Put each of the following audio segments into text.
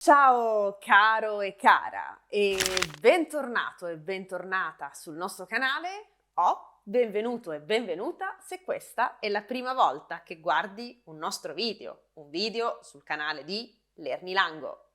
Ciao caro e cara e bentornato e bentornata sul nostro canale o benvenuto e benvenuta se questa è la prima volta che guardi un nostro video, un video sul canale di Lernilango.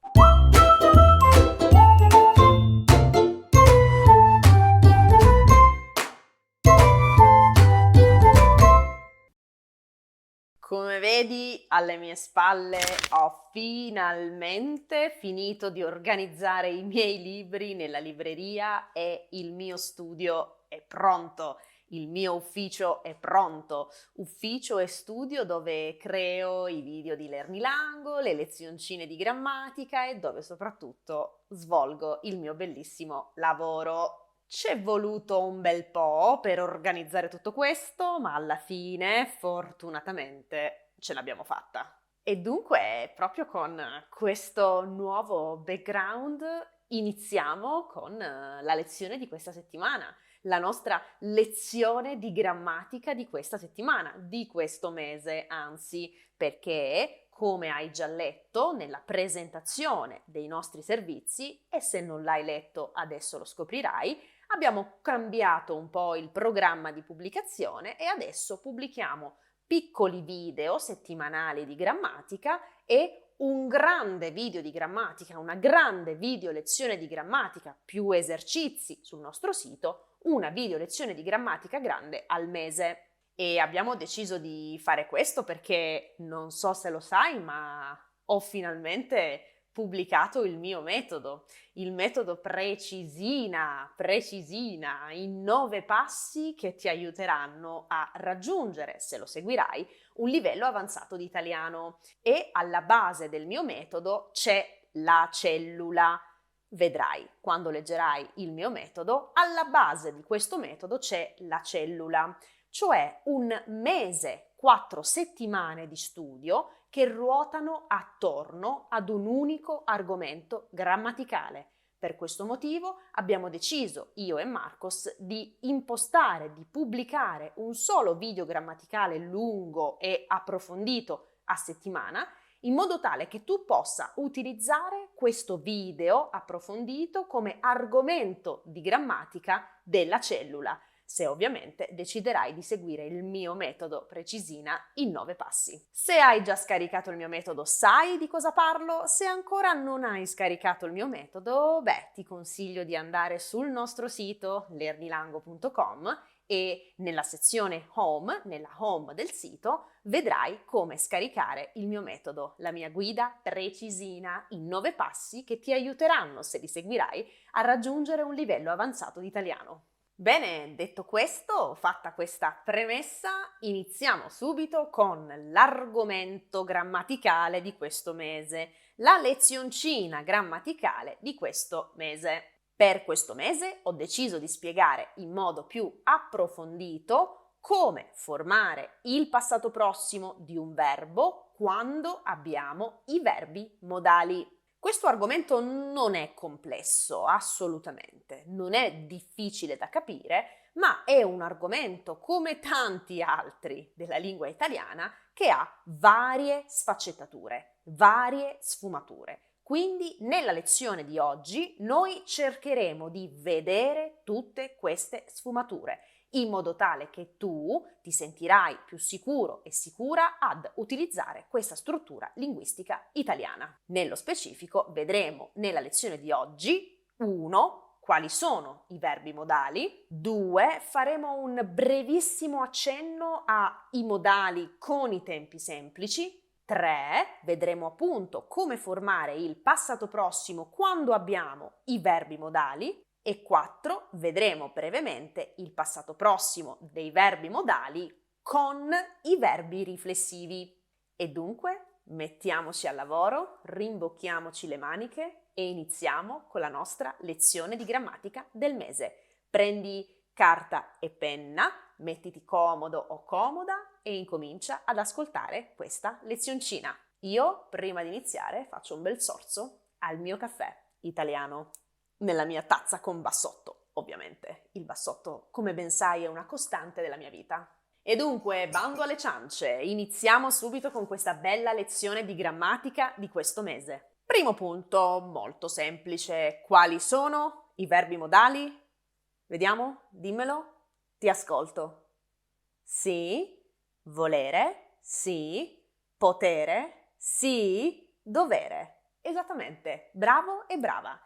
Come vedi, alle mie spalle ho finalmente finito di organizzare i miei libri nella libreria e il mio studio è pronto, il mio ufficio è pronto. Ufficio e studio dove creo i video di Lernilango, le lezioncine di grammatica e dove soprattutto svolgo il mio bellissimo lavoro. C'è voluto un bel po' per organizzare tutto questo, ma alla fine, fortunatamente, ce l'abbiamo fatta. E dunque, proprio con questo nuovo background, iniziamo con la lezione di questa settimana, la nostra lezione di grammatica di questa settimana, di questo mese, anzi, perché, come hai già letto nella presentazione dei nostri servizi, e se non l'hai letto adesso lo scoprirai, abbiamo cambiato un po' il programma di pubblicazione e adesso pubblichiamo piccoli video settimanali di grammatica e un grande video di grammatica, una grande video lezione di grammatica più esercizi sul nostro sito, una video lezione di grammatica grande al mese. E abbiamo deciso di fare questo perché non so se lo sai, ma ho finalmente pubblicato il mio metodo, il metodo Precisina, in 9 passi che ti aiuteranno a raggiungere, se lo seguirai, un livello avanzato di italiano. E alla base del mio metodo c'è la cellula. Vedrai, quando leggerai il mio metodo, alla base di questo metodo c'è la cellula, cioè un mese, 4 settimane di studio che ruotano attorno ad un unico argomento grammaticale. Per questo motivo abbiamo deciso, io e Marcos, di impostare, di pubblicare un solo video grammaticale lungo e approfondito a settimana, in modo tale che tu possa utilizzare questo video approfondito come argomento di grammatica della cellula, se ovviamente deciderai di seguire il mio metodo Precisina in 9 passi. Se hai già scaricato il mio metodo sai di cosa parlo, se ancora non hai scaricato il mio metodo, ti consiglio di andare sul nostro sito lernilango.com e nella sezione Home, nella home del sito, vedrai come scaricare il mio metodo, la mia guida Precisina in 9 passi che ti aiuteranno, se li seguirai, a raggiungere un livello avanzato di italiano. Bene, detto questo, fatta questa premessa, iniziamo subito con l'argomento grammaticale di questo mese, la lezioncina grammaticale di questo mese. Per questo mese ho deciso di spiegare in modo più approfondito come formare il passato prossimo di un verbo quando abbiamo i verbi modali. Questo argomento non è complesso, assolutamente, non è difficile da capire, ma è un argomento, come tanti altri della lingua italiana, che ha varie sfaccettature, varie sfumature. Quindi nella lezione di oggi noi cercheremo di vedere tutte queste sfumature, in modo tale che tu ti sentirai più sicuro e sicura ad utilizzare questa struttura linguistica italiana. Nello specifico vedremo nella lezione di oggi 1. Quali sono i verbi modali. 2. Faremo un brevissimo accenno ai modali con i tempi semplici. 3. Vedremo appunto come formare il passato prossimo quando abbiamo i verbi modali. E 4. Vedremo brevemente il passato prossimo dei verbi modali con i verbi riflessivi. E dunque mettiamoci al lavoro, rimbocchiamoci le maniche e iniziamo con la nostra lezione di grammatica del mese. Prendi carta e penna, mettiti comodo o comoda e incomincia ad ascoltare questa lezioncina. Io, prima di iniziare, faccio un bel sorso al mio caffè italiano, nella mia tazza con bassotto, ovviamente. Il bassotto, come ben sai, è una costante della mia vita. E dunque, bando alle ciance, iniziamo subito con questa bella lezione di grammatica di questo mese. Primo punto, molto semplice. Quali sono i verbi modali? Vediamo, dimmelo. Ti ascolto. Sì, volere, sì, potere, sì, dovere. Esattamente, bravo e brava.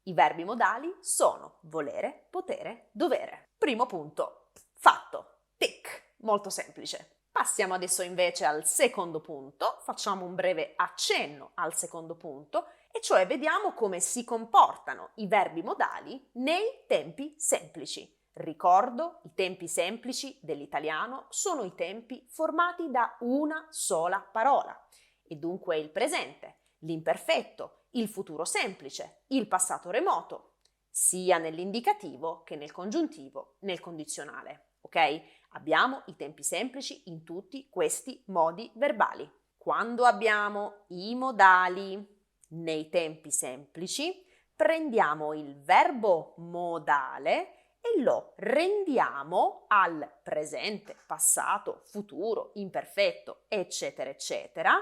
I verbi modali sono volere, potere, dovere. Primo punto, fatto. Tic, molto semplice. Passiamo adesso invece al secondo punto, facciamo un breve accenno al secondo punto, e cioè vediamo come si comportano i verbi modali nei tempi semplici. Ricordo, i tempi semplici dell'italiano sono i tempi formati da una sola parola, e dunque il presente, l'imperfetto, il futuro semplice, il passato remoto, sia nell'indicativo che nel congiuntivo, nel condizionale, ok? Abbiamo i tempi semplici in tutti questi modi verbali. Quando abbiamo i modali nei tempi semplici, prendiamo il verbo modale e lo rendiamo al presente, passato, futuro, imperfetto, eccetera, eccetera,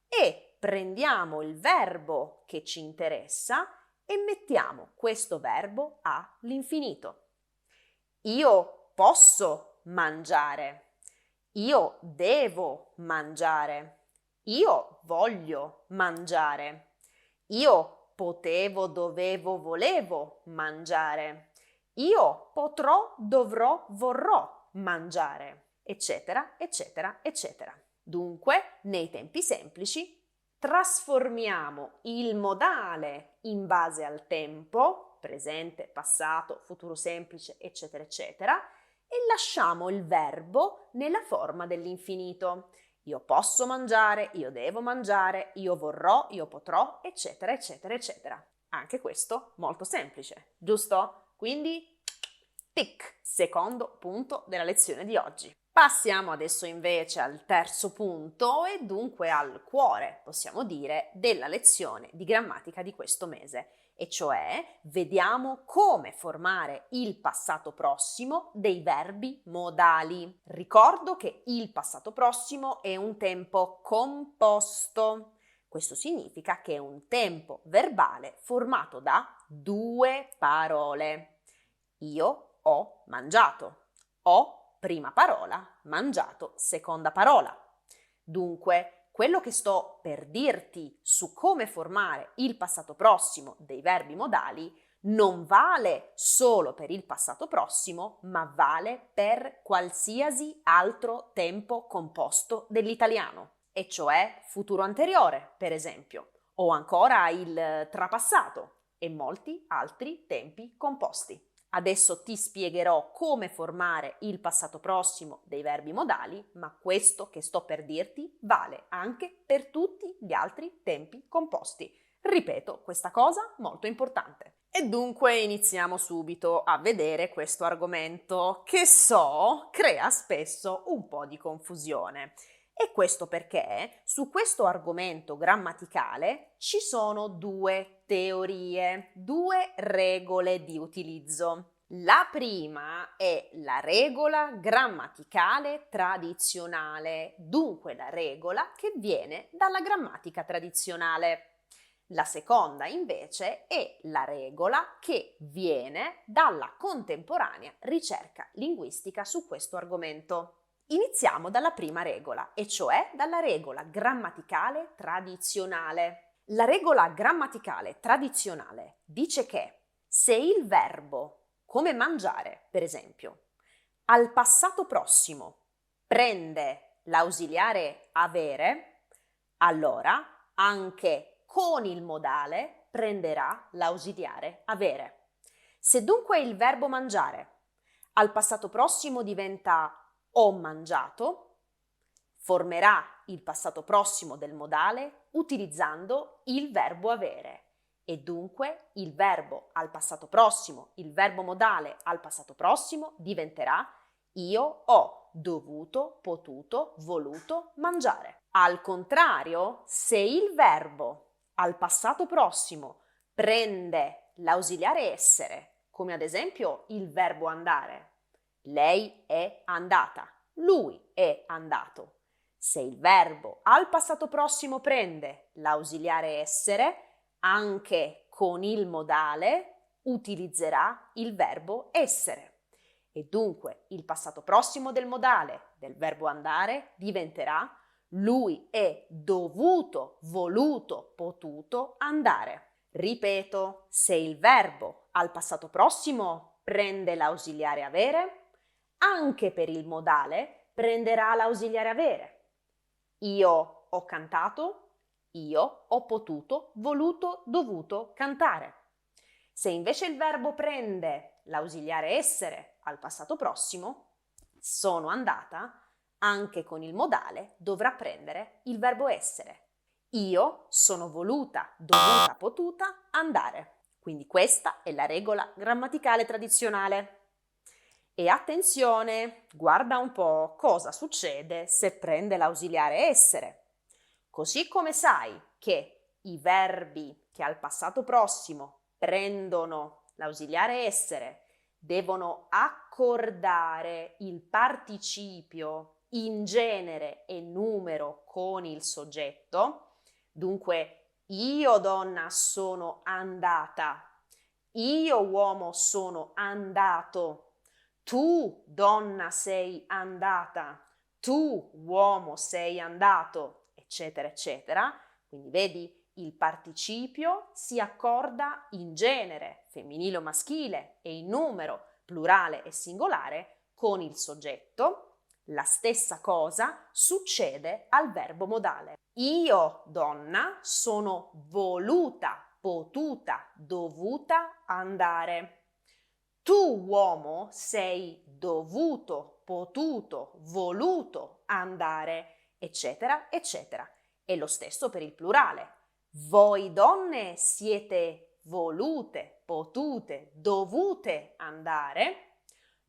e prendiamo il verbo che ci interessa e mettiamo questo verbo all'infinito. Io posso mangiare, io devo mangiare, io voglio mangiare, io potevo, dovevo, volevo mangiare, io potrò, dovrò, vorrò mangiare, eccetera, eccetera, eccetera. Dunque, nei tempi semplici, trasformiamo il modale in base al tempo, presente, passato, futuro semplice, eccetera, eccetera, e lasciamo il verbo nella forma dell'infinito. Io posso mangiare, io devo mangiare, io vorrò, io potrò, eccetera, eccetera, eccetera. Anche questo molto semplice, giusto? Quindi, tic, secondo punto della lezione di oggi. Passiamo adesso invece al terzo punto e dunque al cuore, possiamo dire, della lezione di grammatica di questo mese, e cioè vediamo come formare il passato prossimo dei verbi modali. Ricordo che il passato prossimo è un tempo composto. Questo significa che è un tempo verbale formato da due parole. Io ho mangiato. Ho, prima parola, mangiato, seconda parola. Dunque, quello che sto per dirti su come formare il passato prossimo dei verbi modali non vale solo per il passato prossimo, ma vale per qualsiasi altro tempo composto dell'italiano, e cioè futuro anteriore, per esempio, o ancora il trapassato e molti altri tempi composti. Adesso ti spiegherò come formare il passato prossimo dei verbi modali, ma questo che sto per dirti vale anche per tutti gli altri tempi composti. Ripeto, questa cosa molto importante. E dunque iniziamo subito a vedere questo argomento che so crea spesso un po' di confusione. E questo perché su questo argomento grammaticale ci sono due teorie, due regole di utilizzo. La prima è la regola grammaticale tradizionale, dunque la regola che viene dalla grammatica tradizionale. La seconda invece è la regola che viene dalla contemporanea ricerca linguistica su questo argomento. Iniziamo dalla prima regola, e cioè dalla regola grammaticale tradizionale. La regola grammaticale tradizionale dice che se il verbo, come mangiare, per esempio, al passato prossimo prende l'ausiliare avere, allora anche con il modale prenderà l'ausiliare avere. Se dunque il verbo mangiare al passato prossimo diventa ho mangiato, formerà il passato prossimo del modale utilizzando il verbo avere, e dunque il verbo al passato prossimo, il verbo modale al passato prossimo diventerà io ho dovuto, potuto, voluto mangiare. Al contrario, se il verbo al passato prossimo prende l'ausiliare essere, come ad esempio il verbo andare, lei è andata, lui è andato. Se il verbo al passato prossimo prende l'ausiliare essere, anche con il modale utilizzerà il verbo essere. E dunque il passato prossimo del modale del verbo andare diventerà lui è dovuto, voluto, potuto andare. Ripeto, se il verbo al passato prossimo prende l'ausiliare avere, anche per il modale prenderà l'ausiliare avere. Io ho cantato, io ho potuto, voluto, dovuto cantare. Se invece il verbo prende l'ausiliare essere al passato prossimo, sono andata, anche con il modale dovrà prendere il verbo essere. Io sono voluta, dovuta, potuta andare. Quindi questa è la regola grammaticale tradizionale. E attenzione, guarda un po' cosa succede se prende l'ausiliare essere. Così come sai che i verbi che al passato prossimo prendono l'ausiliare essere devono accordare il participio in genere e numero con il soggetto. Dunque, io donna sono andata, io uomo sono andato, tu donna sei andata, tu uomo sei andato, eccetera, eccetera. Quindi vedi, il participio si accorda in genere, femminile o maschile, e in numero, plurale e singolare, con il soggetto. La stessa cosa succede al verbo modale. Io, donna, sono voluta, potuta, dovuta andare. Tu, uomo, sei dovuto, potuto, voluto andare, eccetera, eccetera. E lo stesso per il plurale. Voi donne siete volute, potute, dovute andare.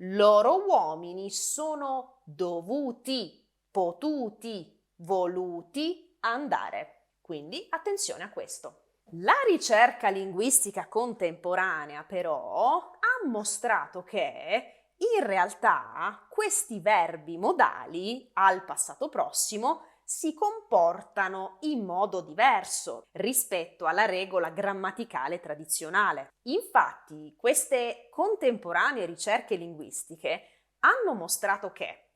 Loro uomini sono dovuti, potuti, voluti andare. Quindi attenzione a questo. La ricerca linguistica contemporanea però ha mostrato che in realtà questi verbi modali al passato prossimo si comportano in modo diverso rispetto alla regola grammaticale tradizionale. Infatti, queste contemporanee ricerche linguistiche hanno mostrato che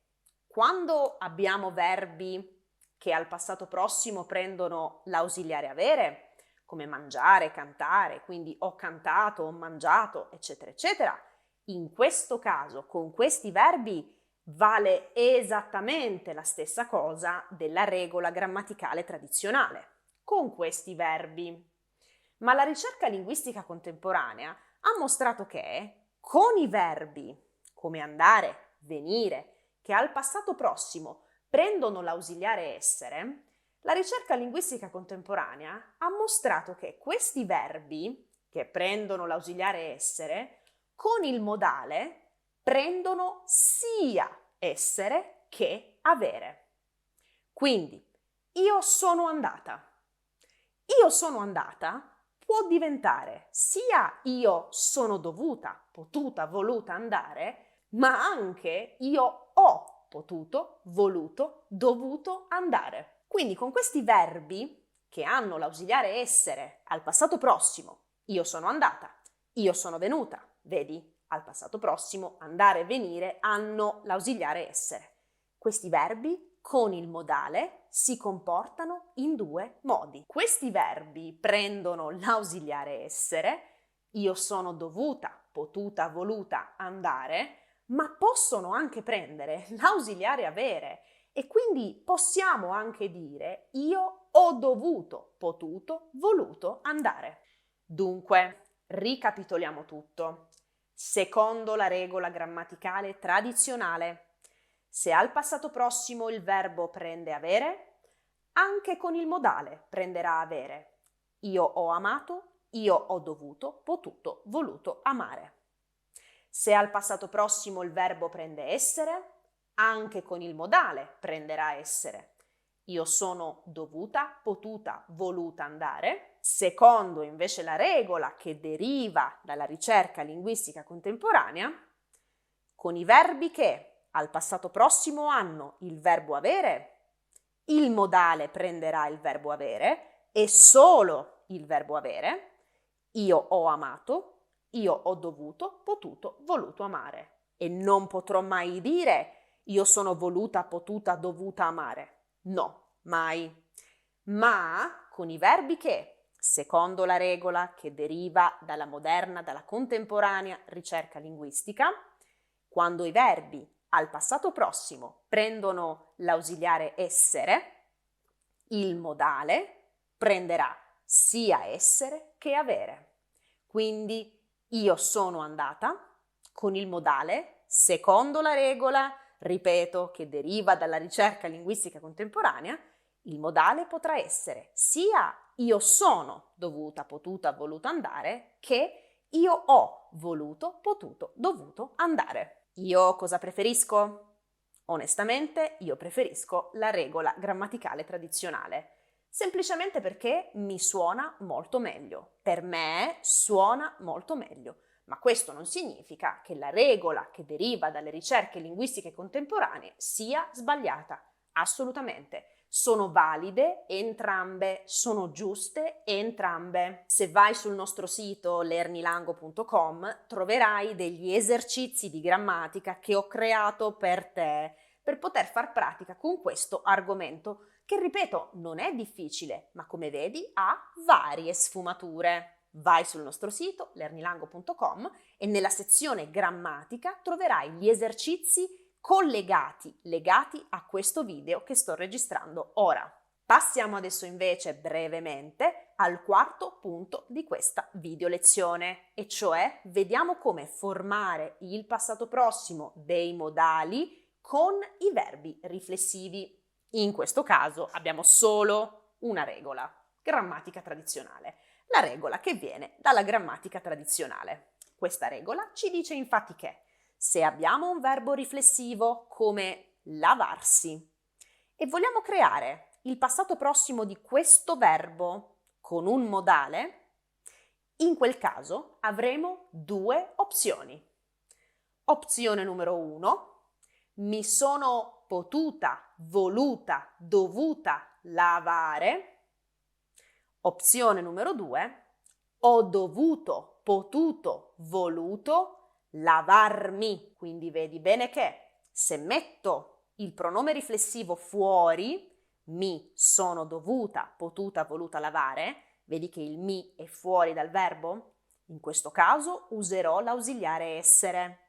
quando abbiamo verbi che al passato prossimo prendono l'ausiliare avere, come mangiare, cantare, quindi ho cantato, ho mangiato, eccetera, eccetera, in questo caso, con questi verbi, vale esattamente la stessa cosa della regola grammaticale tradizionale, con questi verbi. Ma la ricerca linguistica contemporanea ha mostrato che con i verbi come andare, venire, che al passato prossimo prendono l'ausiliare essere, la ricerca linguistica contemporanea ha mostrato che questi verbi che prendono l'ausiliare essere con il modale prendono sia essere che avere. Quindi, io sono andata. Io sono andata può diventare sia io sono dovuta, potuta, voluta andare, ma anche io ho potuto, voluto, dovuto andare. Quindi con questi verbi che hanno l'ausiliare essere al passato prossimo, io sono andata, io sono venuta, vedi? Al passato prossimo, andare e venire hanno l'ausiliare essere. Questi verbi con il modale si comportano in due modi. Questi verbi prendono l'ausiliare essere, io sono dovuta, potuta, voluta andare, ma possono anche prendere l'ausiliare avere e quindi possiamo anche dire io ho dovuto, potuto, voluto andare. Dunque, ricapitoliamo tutto. Secondo la regola grammaticale tradizionale, se al passato prossimo il verbo prende avere, anche con il modale prenderà avere. Io ho amato, io ho dovuto, potuto, voluto amare. Se al passato prossimo il verbo prende essere, anche con il modale prenderà essere. Io sono dovuta, potuta, voluta andare. Secondo invece la regola che deriva dalla ricerca linguistica contemporanea, con i verbi che al passato prossimo hanno il verbo avere, il modale prenderà il verbo avere e solo il verbo avere, io ho amato, io ho dovuto, potuto, voluto amare. E non potrò mai dire io sono voluta, potuta, dovuta amare. No, mai. Ma con i verbi che, secondo la regola che deriva dalla moderna, dalla contemporanea ricerca linguistica, quando i verbi al passato prossimo prendono l'ausiliare essere, il modale prenderà sia essere che avere. Quindi io sono andata con il modale, secondo la regola, ripeto, che deriva dalla ricerca linguistica contemporanea, il modale potrà essere sia io sono dovuta, potuta, voluta andare, che io ho voluto, potuto, dovuto andare. Io cosa preferisco? Onestamente, io preferisco la regola grammaticale tradizionale, semplicemente perché mi suona molto meglio. Per me suona molto meglio. Ma questo non significa che la regola che deriva dalle ricerche linguistiche contemporanee sia sbagliata. Assolutamente. Sono valide entrambe, sono giuste entrambe. Se vai sul nostro sito lernilango.com troverai degli esercizi di grammatica che ho creato per te, per poter far pratica con questo argomento che, ripeto, non è difficile, ma come vedi ha varie sfumature. Vai sul nostro sito lernilango.com e nella sezione grammatica troverai gli esercizi legati a questo video che sto registrando ora. Passiamo adesso invece brevemente al quarto punto di questa video lezione, e cioè vediamo come formare il passato prossimo dei modali con i verbi riflessivi. In questo caso abbiamo solo una regola, grammatica tradizionale, la regola che viene dalla grammatica tradizionale. Questa regola ci dice infatti che se abbiamo un verbo riflessivo come lavarsi e vogliamo creare il passato prossimo di questo verbo con un modale, in quel caso avremo due opzioni. Opzione numero 1, mi sono potuta, voluta, dovuta lavare. Opzione numero 2, ho dovuto, potuto, voluto lavarmi. Quindi vedi bene che se metto il pronome riflessivo fuori, mi sono dovuta, potuta, voluta lavare, vedi che il mi è fuori dal verbo? In questo caso userò l'ausiliare essere.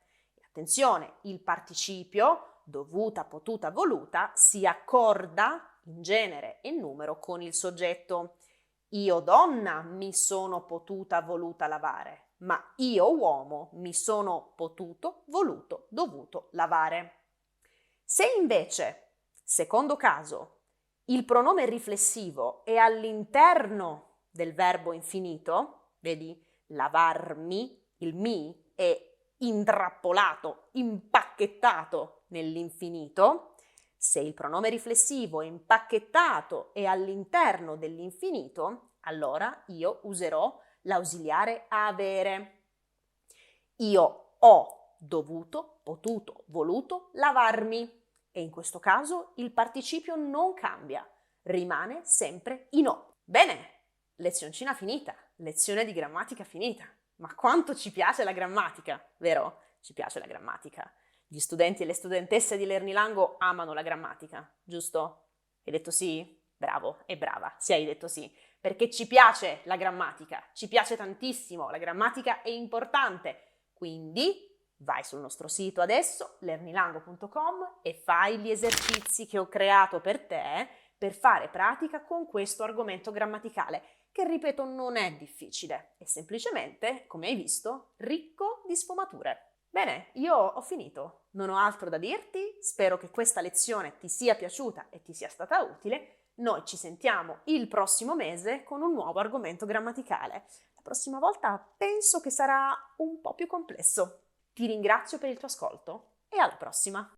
Attenzione, il participio dovuta, potuta, voluta si accorda in genere e numero con il soggetto. Io donna mi sono potuta, voluta lavare, ma io uomo mi sono potuto, voluto, dovuto lavare. Se invece, secondo caso, il pronome riflessivo è all'interno del verbo infinito, vedi, lavarmi, il mi è intrappolato, impacchettato nell'infinito. Se il pronome riflessivo è impacchettato e all'interno dell'infinito, allora io userò l'ausiliare avere. Io ho dovuto, potuto, voluto lavarmi e in questo caso il participio non cambia, rimane sempre in o. Bene, lezioncina finita, lezione di grammatica finita. Ma quanto ci piace la grammatica, vero? Ci piace la grammatica. Gli studenti e le studentesse di Lernilango amano la grammatica, giusto? Hai detto sì? Bravo e brava, se hai detto sì, perché ci piace la grammatica, ci piace tantissimo, la grammatica è importante. Quindi vai sul nostro sito adesso, lernilango.com, e fai gli esercizi che ho creato per te per fare pratica con questo argomento grammaticale, che ripeto non è difficile, è semplicemente, come hai visto, ricco di sfumature. Bene, io ho finito, non ho altro da dirti, spero che questa lezione ti sia piaciuta e ti sia stata utile. Noi ci sentiamo il prossimo mese con un nuovo argomento grammaticale. La prossima volta penso che sarà un po' più complesso. Ti ringrazio per il tuo ascolto e alla prossima!